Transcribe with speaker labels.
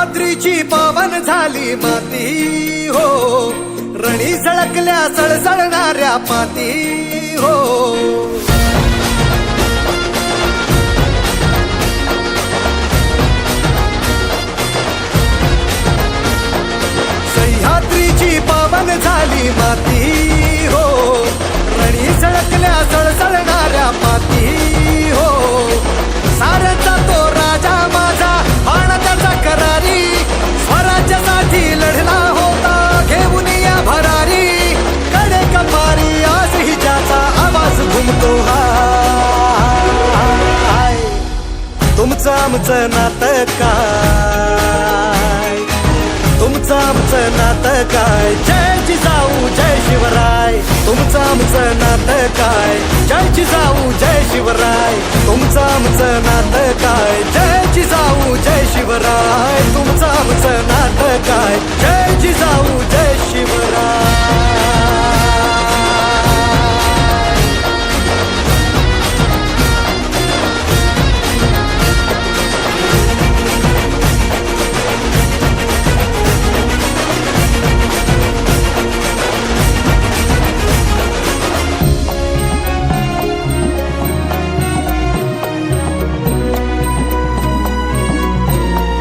Speaker 1: सह्याद्रीची पावन झाली माती हो, रणी झळकल्या सळसळणाऱ्या पाती हो. सह्याद्रीची पावन झाली माती हो, रणी झळकल्या सळसळणाऱ्या पाती हो. सारचा तो राजा माझा बाण त्याचा करारी, स्वराज्यासाठी लढला होता घेऊन या भरारी. कडे कपारी आजही ज्याचा आवाज घुमतो हाय. तुमचं आमचं नातं काय, तुमचं आमचं नातं काय. जय जिजाऊ जय शिवराय. तुमचं आमचं नातं काय. जय जिजाऊ जय शिवराय. तुमचं